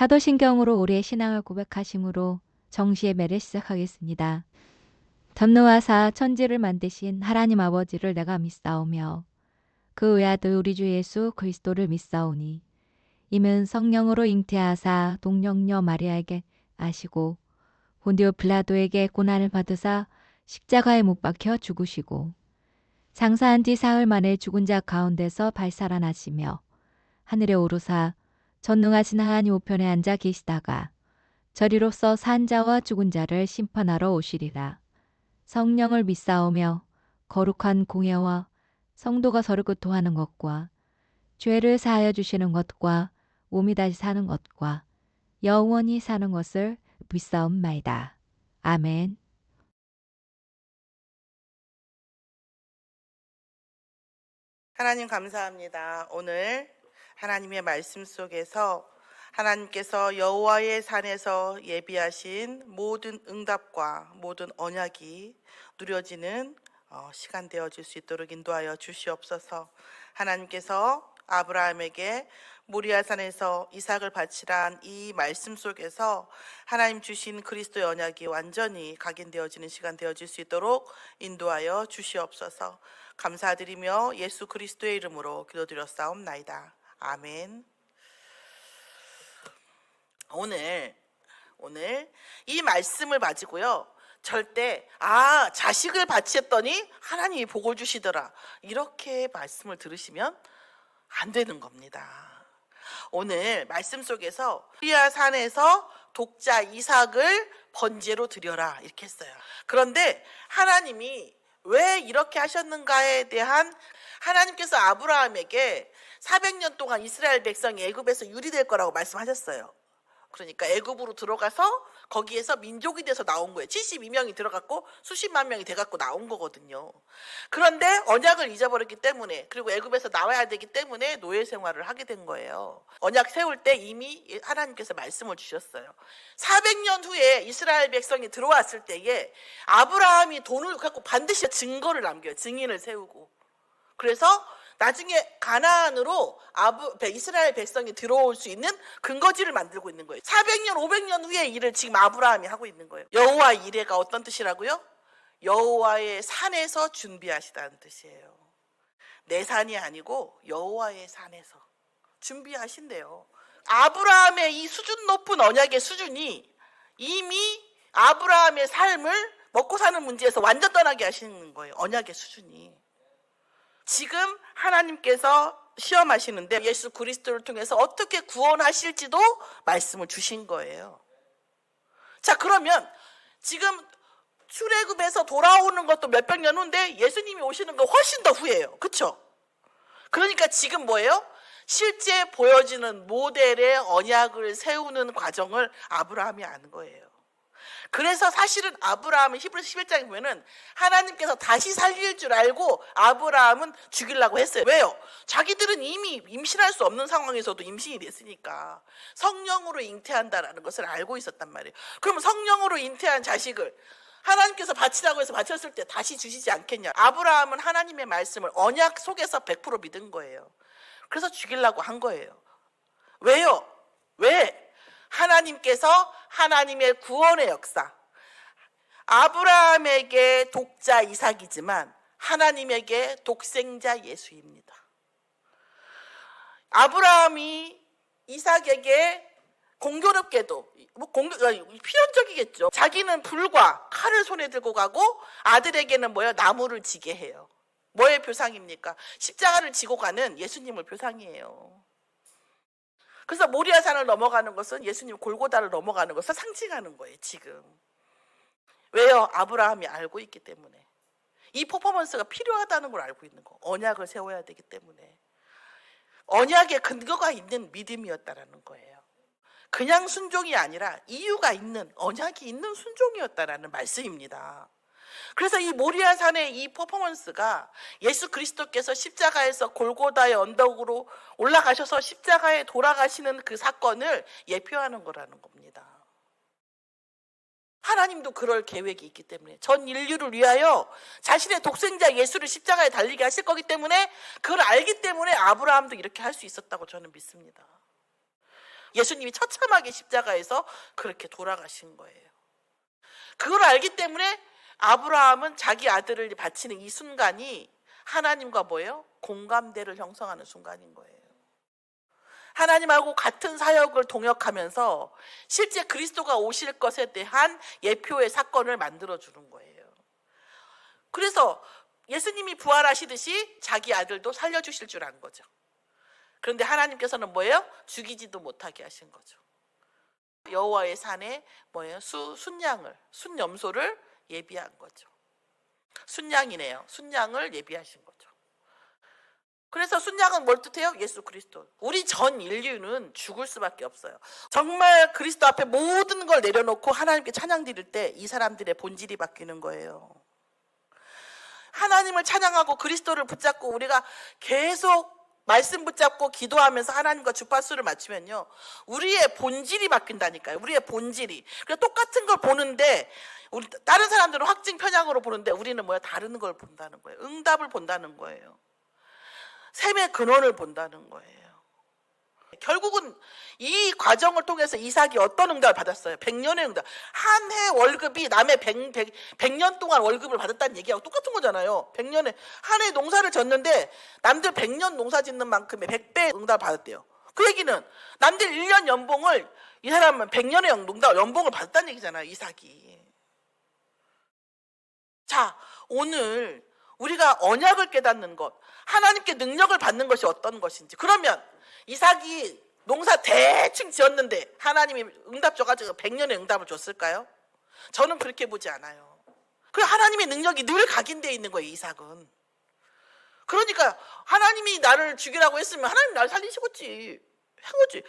사도신경으로 우리의 신앙을 고백하심으로 정시의 매를 시작하겠습니다. 전노하사 천지를 만드신 하나님 아버지를 내가 믿사오며 그 외아들 우리 주 예수 그리스도를 믿사오니 이는 성령으로 잉태하사 동정녀 마리아에게 아시고 본디오 빌라도에게 고난을 받으사 십자가에 못 박혀 죽으시고 장사한 뒤 사흘 만에 죽은 자 가운데서 발살아나시며 하늘에 오르사 전능하신 하나님 우편에 앉아 계시다가 저리로서 산 자와 죽은 자를 심판하러 오시리라. 성령을 믿사오며 거룩한 공예와 성도가 서로 교통하는 것과 죄를 사하여 주시는 것과 몸이 다시 사는 것과 영원히 사는 것을 믿사옵나이다. 아멘. 하나님 감사합니다. 오늘 하나님의 말씀 속에서 하나님께서 여호와의 산에서 예비하신 모든 응답과 모든 언약이 누려지는 시간 되어질 수 있도록 인도하여 주시옵소서. 하나님께서 아브라함에게 모리아산에서 이삭을 바치란 이 말씀 속에서 하나님 주신 그리스도의 언약이 완전히 각인되어지는 시간 되어질 수 있도록 인도하여 주시옵소서. 감사드리며 예수 그리스도의 이름으로 기도드렸사옵나이다. 아멘. 오늘 이 말씀을 가지고요, 절대 자식을 바치했더니 하나님이 복을 주시더라, 이렇게 말씀을 들으시면 안 되는 겁니다. 오늘 말씀 속에서 모리아 산에서 독자 이삭을 번제로 드려라 이렇게 했어요. 그런데 하나님이 왜 이렇게 하셨는가에 대한, 하나님께서 아브라함에게 400년 동안 이스라엘 백성이 애굽에서 유리될 거라고 말씀하셨어요. 그러니까 애굽으로 들어가서 거기에서 민족이 돼서 나온 거예요. 72명이 들어갔고 수십만 명이 돼갖고 나온 거거든요. 그런데 언약을 잊어버렸기 때문에, 그리고 애굽에서 나와야 되기 때문에 노예 생활을 하게 된 거예요. 언약 세울 때 이미 하나님께서 말씀을 주셨어요. 400년 후에 이스라엘 백성이 들어왔을 때에 아브라함이 돈을 갖고 반드시 증거를 남겨요. 증인을 세우고. 그래서 나중에 가나안으로 이스라엘 백성이 들어올 수 있는 근거지를 만들고 있는 거예요. 400년, 500년 후의 일을 지금 아브라함이 하고 있는 거예요. 여호와 이레가 어떤 뜻이라고요? 여호와의 산에서 준비하시다는 뜻이에요. 내 산이 아니고 여호와의 산에서 준비하신대요. 아브라함의 이 수준 높은 언약의 수준이 이미 아브라함의 삶을 먹고 사는 문제에서 완전 떠나게 하시는 거예요. 언약의 수준이. 지금 하나님께서 시험하시는데 예수 그리스도를 통해서 어떻게 구원하실지도 말씀을 주신 거예요. 자, 그러면 지금 출애굽에서 돌아오는 것도 몇백 년 후인데 예수님이 오시는 거 훨씬 더 후예요. 그렇죠? 그러니까 지금 뭐예요? 실제 보여지는 모델의 언약을 세우는 과정을 아브라함이 아는 거예요. 그래서 사실은 아브라함은 히브리서 11장에 보면은 하나님께서 다시 살릴 줄 알고 아브라함은 죽이려고 했어요. 왜요? 자기들은 이미 임신할 수 없는 상황에서도 임신이 됐으니까 성령으로 잉태한다라는 것을 알고 있었단 말이에요. 그럼 성령으로 잉태한 자식을 하나님께서 바치라고 해서 바쳤을 때 다시 주시지 않겠냐? 아브라함은 하나님의 말씀을 언약 속에서 100% 믿은 거예요. 그래서 죽이려고 한 거예요. 왜요? 왜? 하나님께서 하나님의 구원의 역사, 아브라함에게 독자 이삭이지만 하나님에게 독생자 예수입니다. 아브라함이 이삭에게 공교롭게도 필연적이겠죠. 자기는 불과 칼을 손에 들고 가고 아들에게는 나무를 지게 해요. 뭐의 표상입니까? 십자가를 지고 가는 예수님을 표상이에요. 그래서 모리아산을 넘어가는 것은 예수님 골고다를 넘어가는 것을 상징하는 거예요. 지금. 왜요? 아브라함이 알고 있기 때문에. 이 퍼포먼스가 필요하다는 걸 알고 있는 거. 언약을 세워야 되기 때문에. 언약에 근거가 있는 믿음이었다라는 거예요. 그냥 순종이 아니라 이유가 있는, 언약이 있는 순종이었다라는 말씀입니다. 그래서 이 모리아산의 이 퍼포먼스가 예수 그리스도께서 십자가에서 골고다의 언덕으로 올라가셔서 십자가에 돌아가시는 그 사건을 예표하는 거라는 겁니다. 하나님도 그럴 계획이 있기 때문에 전 인류를 위하여 자신의 독생자 예수를 십자가에 달리게 하실 거기 때문에 그걸 알기 때문에 아브라함도 이렇게 할 수 있었다고 저는 믿습니다. 예수님이 처참하게 십자가에서 그렇게 돌아가신 거예요. 그걸 알기 때문에 아브라함은 자기 아들을 바치는 이 순간이 하나님과 뭐예요? 공감대를 형성하는 순간인 거예요. 하나님하고 같은 사역을 동역하면서 실제 그리스도가 오실 것에 대한 예표의 사건을 만들어주는 거예요. 그래서 예수님이 부활하시듯이 자기 아들도 살려주실 줄 안 거죠. 그런데 하나님께서는 뭐예요? 죽이지도 못하게 하신 거죠. 여호와의 산에 뭐예요? 순염소를 예비한 거죠. 순양이네요. 순양을 예비하신 거죠. 그래서 순양은 뭘 뜻해요? 예수 그리스도. 우리 전 인류는 죽을 수밖에 없어요. 정말 그리스도 앞에 모든 걸 내려놓고 하나님께 찬양 드릴 때 이 사람들의 본질이 바뀌는 거예요. 하나님을 찬양하고 그리스도를 붙잡고 우리가 계속 말씀 붙잡고 기도하면서 하나님과 주파수를 맞추면요, 우리의 본질이 바뀐다니까요. 우리의 본질이. 그래서 똑같은 걸 보는데 우리 다른 사람들은 확증 편향으로 보는데 우리는 뭐야? 다른 걸 본다는 거예요. 응답을 본다는 거예요. 샘의 근원을 본다는 거예요. 결국은 이 과정을 통해서 이삭이 어떤 응답을 받았어요? 100년의 응답. 한 해 월급이 남의 100년 동안 월급을 받았다는 얘기하고 똑같은 거잖아요. 100년에 한 해 농사를 졌는데 남들 100년 농사 짓는 만큼의 100배 응답을 받았대요. 그 얘기는 남들 1년 연봉을 이 사람은 100년의 연봉을 받았다는 얘기잖아요. 이삭이. 자, 오늘 우리가 언약을 깨닫는 것, 하나님께 능력을 받는 것이 어떤 것인지. 그러면 이삭이 농사 대충 지었는데 하나님이 응답 줘가지고 100년의 응답을 줬을까요? 저는 그렇게 보지 않아요. 그 하나님의 능력이 늘 각인되어 있는 거예요, 이삭은. 그러니까 하나님이 나를 죽이라고 했으면 하나님 나를 살리시겠지. 해보지.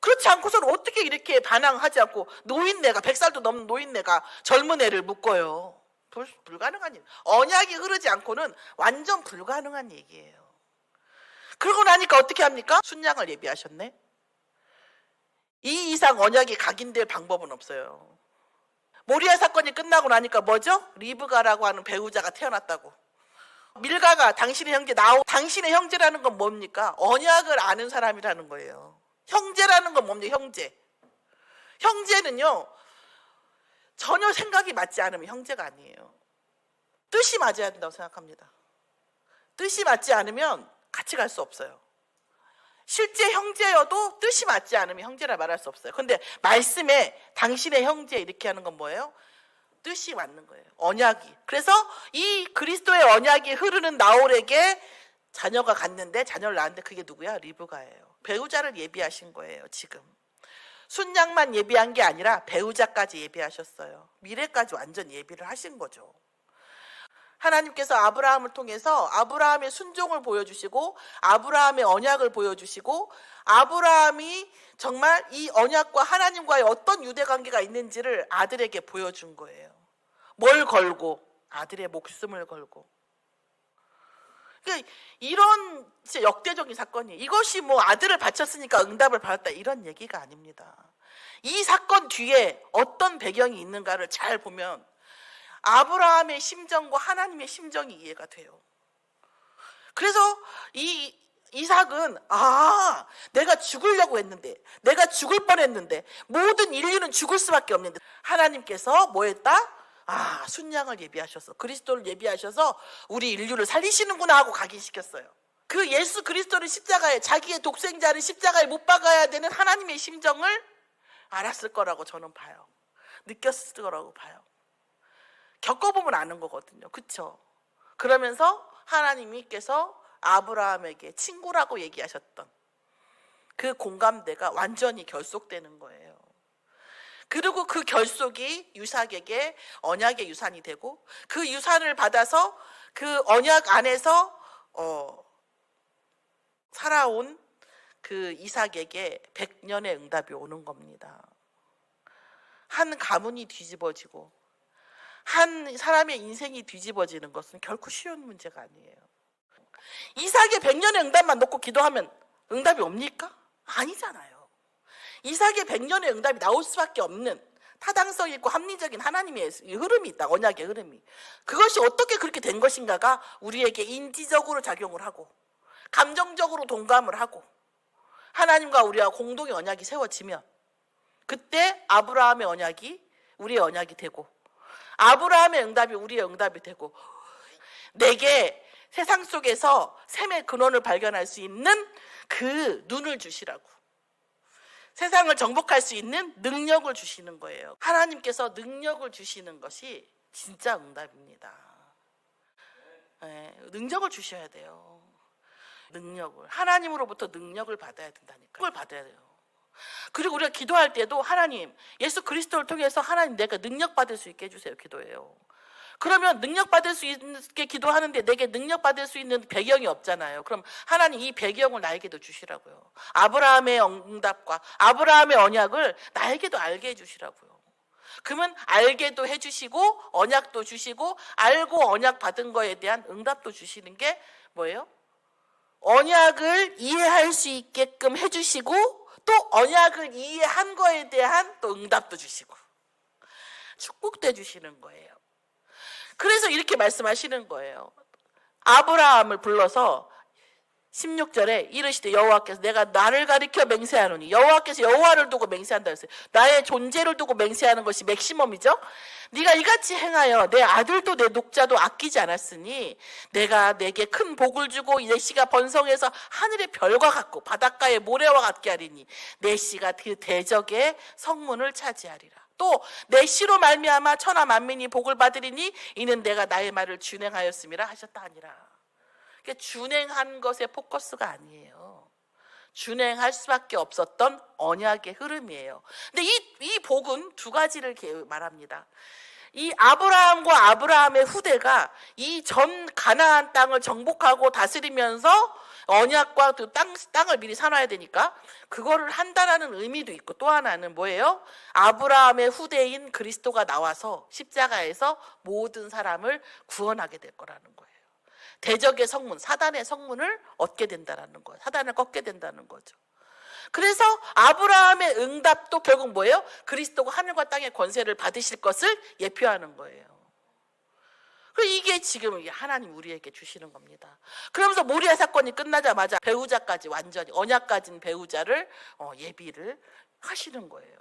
그렇지 않고서는 어떻게 이렇게 반항하지 않고 노인네가 100살도 넘는 노인네가 젊은 애를 묶어요. 불가능한 일. 언약이 흐르지 않고는 완전 불가능한 얘기예요. 그러고 나니까 어떻게 합니까? 순양을 예비하셨네. 이 이상 언약이 각인될 방법은 없어요. 모리아 사건이 끝나고 나니까 뭐죠? 리브가라고 하는 배우자가 태어났다고. 밀가가 당신의 형제 당신의 형제라는 건 뭡니까? 언약을 아는 사람이라는 거예요. 형제라는 건 뭡니까? 형제는요, 전혀 생각이 맞지 않으면 형제가 아니에요. 뜻이 맞아야 된다고 생각합니다. 뜻이 맞지 않으면 같이 갈 수 없어요. 실제 형제여도 뜻이 맞지 않으면 형제라 말할 수 없어요. 근데 말씀에 당신의 형제 이렇게 하는 건 뭐예요? 뜻이 맞는 거예요. 언약이. 그래서 이 그리스도의 언약이 흐르는 나홀에게 자녀가 갔는데, 자녀를 낳았는데 그게 누구야? 리브가예요. 배우자를 예비하신 거예요. 지금 순양만 예비한 게 아니라 배우자까지 예비하셨어요. 미래까지 완전 예비를 하신 거죠. 하나님께서 아브라함을 통해서 아브라함의 순종을 보여주시고 아브라함의 언약을 보여주시고 아브라함이 정말 이 언약과 하나님과의 어떤 유대관계가 있는지를 아들에게 보여준 거예요. 뭘 걸고? 아들의 목숨을 걸고. 그러니까 이런 진짜 역대적인 사건이에요. 이것이 뭐 아들을 바쳤으니까 응답을 받았다 이런 얘기가 아닙니다. 이 사건 뒤에 어떤 배경이 있는가를 잘 보면 아브라함의 심정과 하나님의 심정이 이해가 돼요. 그래서 이 이삭은 내가 죽으려고 했는데, 내가 죽을 뻔했는데, 모든 인류는 죽을 수밖에 없는데 하나님께서 뭐 했다? 순양을 예비하셔서, 그리스도를 예비하셔서 우리 인류를 살리시는구나 하고 각인시켰어요. 그 예수 그리스도를 십자가에, 자기의 독생자를 십자가에 못 박아야 되는 하나님의 심정을 알았을 거라고 저는 봐요. 느꼈을 거라고 봐요. 겪어보면 아는 거거든요. 그렇죠? 그러면서 하나님께서 아브라함에게 친구라고 얘기하셨던 그 공감대가 완전히 결속되는 거예요. 그리고 그 결속이 유삭에게 언약의 유산이 되고 그 유산을 받아서 그 언약 안에서 살아온 그 이삭에게 100년의 응답이 오는 겁니다. 한 가문이 뒤집어지고 한 사람의 인생이 뒤집어지는 것은 결코 쉬운 문제가 아니에요. 이삭의 100년의 응답만 놓고 기도하면 응답이 옵니까? 아니잖아요. 이삭의 100년의 응답이 나올 수밖에 없는 타당성 있고 합리적인 하나님의 흐름이 있다. 언약의 흐름이. 그것이 어떻게 그렇게 된 것인가가 우리에게 인지적으로 작용을 하고 감정적으로 동감을 하고 하나님과 우리와 공동의 언약이 세워지면 그때 아브라함의 언약이 우리의 언약이 되고 아브라함의 응답이 우리의 응답이 되고 내게 세상 속에서 샘의 근원을 발견할 수 있는 그 눈을 주시라고, 세상을 정복할 수 있는 능력을 주시는 거예요. 하나님께서 능력을 주시는 것이 진짜 응답입니다. 네, 능력을 주셔야 돼요. 능력을, 하나님으로부터 능력을 받아야 된다니까. 그걸 받아야 돼요. 그리고 우리가 기도할 때도 하나님, 예수 그리스도를 통해서 하나님 내가 능력 받을 수 있게 해주세요 기도해요. 그러면 능력 받을 수 있게 기도하는데 내게 능력 받을 수 있는 배경이 없잖아요. 그럼 하나님 이 배경을 나에게도 주시라고요. 아브라함의 응답과 아브라함의 언약을 나에게도 알게 해주시라고요. 그러면 알게도 해주시고 언약도 주시고 알고 언약 받은 거에 대한 응답도 주시는 게 뭐예요? 언약을 이해할 수 있게끔 해주시고 또 언약을 이해한 거에 대한 또 응답도 주시고 축복도 해주시는 거예요. 그래서 이렇게 말씀하시는 거예요. 아브라함을 불러서 16절에 이르시되 여호와께서 내가 나를 가리켜 맹세하노니, 여호와께서 여호와를 두고 맹세한다 했어요. 나의 존재를 두고 맹세하는 것이 맥시멈이죠. 네가 이같이 행하여 내 아들도 내 녹자도 아끼지 않았으니 내가 내게 큰 복을 주고 내 씨가 번성해서 하늘의 별과 같고 바닷가의 모래와 같게 하리니 내 씨가 그 대적의 성문을 차지하리라. 또 내 씨로 말미암아 천하 만민이 복을 받으리니 이는 내가 나의 말을 준행하였음이라 하셨다 하니라. 그러니까 준행한 것의 포커스가 아니에요. 준행할 수밖에 없었던 언약의 흐름이에요. 근데 이 복은 두 가지를 말합니다. 이 아브라함과 아브라함의 후대가 이 전 가나안 땅을 정복하고 다스리면서 언약과 그 땅을 미리 사놔야 되니까 그거를 한다라는 의미도 있고, 또 하나는 뭐예요? 아브라함의 후대인 그리스도가 나와서 십자가에서 모든 사람을 구원하게 될 거라는 거예요. 대적의 성문, 사단의 성문을 얻게 된다는 거예요. 사단을 꺾게 된다는 거죠. 그래서 아브라함의 응답도 결국 뭐예요? 그리스도가 하늘과 땅의 권세를 받으실 것을 예표하는 거예요. 이게 지금 하나님 우리에게 주시는 겁니다. 그러면서 모리아 사건이 끝나자마자 배우자까지 완전히 언약 가진 배우자를 예비를 하시는 거예요.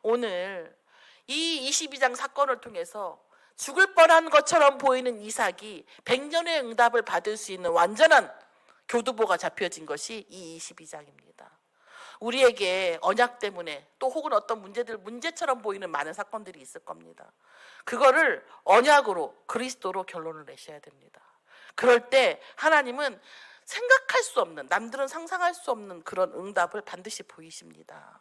오늘 이 22장 사건을 통해서 죽을 뻔한 것처럼 보이는 이삭이 100년의 응답을 받을 수 있는 완전한 교두보가 잡혀진 것이 이 22장입니다. 우리에게 언약 때문에 또 혹은 어떤 문제처럼 보이는 많은 사건들이 있을 겁니다. 그거를 언약으로 그리스도로 결론을 내셔야 됩니다. 그럴 때 하나님은 생각할 수 없는, 남들은 상상할 수 없는 그런 응답을 반드시 보이십니다.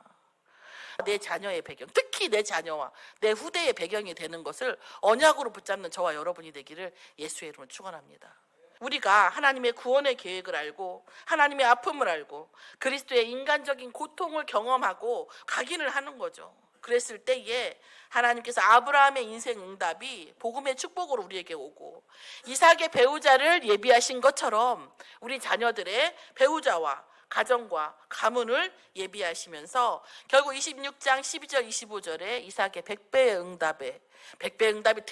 내 자녀의 배경, 특히 내 자녀와 내 후대의 배경이 되는 것을 언약으로 붙잡는 저와 여러분이 되기를 예수의 이름으로 축원합니다. 우리가 하나님의 구원의 계획을 알고 하나님의 아픔을 알고 그리스도의 인간적인 고통을 경험하고 각인을 하는 거죠. 그랬을 때에 하나님께서 아브라함의 인생 응답이 복음의 축복으로 우리에게 오고 이삭의 배우자를 예비하신 것처럼 우리 자녀들의 배우자와 가정과 가문을 예비하시면서 결국 26장 12절 25절에 이삭의 100배의 응답이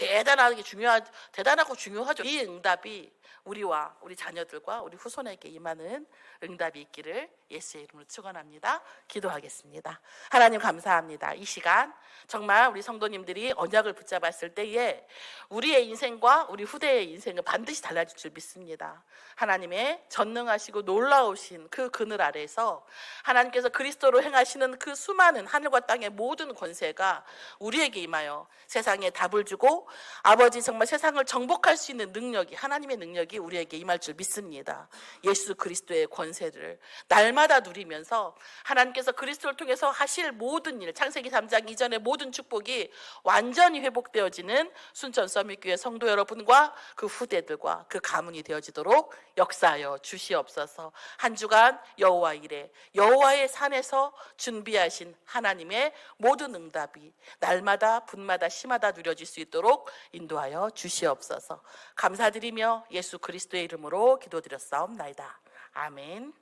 대단하고 중요하죠. 이 응답이 우리와 우리 자녀들과 우리 후손에게 임하는 응답이 있기를 예수의 이름으로 축원합니다. 기도하겠습니다. 하나님 감사합니다. 이 시간 정말 우리 성도님들이 언약을 붙잡았을 때에 우리의 인생과 우리 후대의 인생은 반드시 달라질 줄 믿습니다. 하나님의 전능하시고 놀라우신 그 그늘 아래에서 하나님께서 그리스도로 행하시는 그 수많은 하늘과 땅의 모든 권세가 우리에게 임하여 세상에 답을 주고 아버지 정말 세상을 정복할 수 있는 능력이, 하나님의 능력이 우리에게 임할 줄 믿습니다. 예수 그리스도의 권세를 날마다 누리면서 하나님께서 그리스도를 통해서 하실 모든 일, 창세기 3장 이전의 모든 축복이 완전히 회복되어지는 순천 서밋교회 성도 여러분과 그 후대들과 그 가문이 되어지도록 역사하여 주시옵소서. 한 주간 여호와 이레, 여호와의 산에서 준비하신 하나님의 모든 응답이 날마다 분마다 시마다 누려질 수 있도록 인도하여 주시옵소서. 감사드리며 예수 그리스도의 이름으로 기도드렸사옵나이다. 아멘.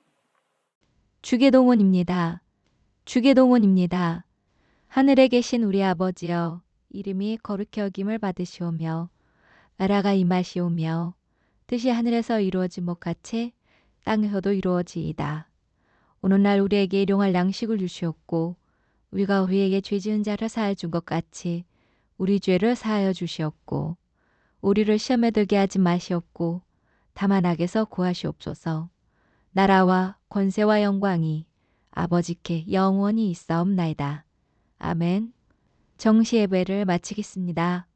주계동원입니다. 주계동원입니다. 하늘에 계신 우리 아버지여, 이름이 거룩히 여김을 받으시오며 나라가 임하시오며 뜻이 하늘에서 이루어진 것 같이 땅에서도 이루어지이다. 오늘날 우리에게 일용할 양식을 주시옵고 우리가 우리에게 죄 지은 자를 사하여 준 것 같이 우리 죄를 사하여 주시옵고 우리를 시험에 들게 하지 마시옵고 다만 악에서 구하시옵소서. 나라와 권세와 영광이 아버지께 영원히 있사옵나이다. 아멘. 정시 예배를 마치겠습니다.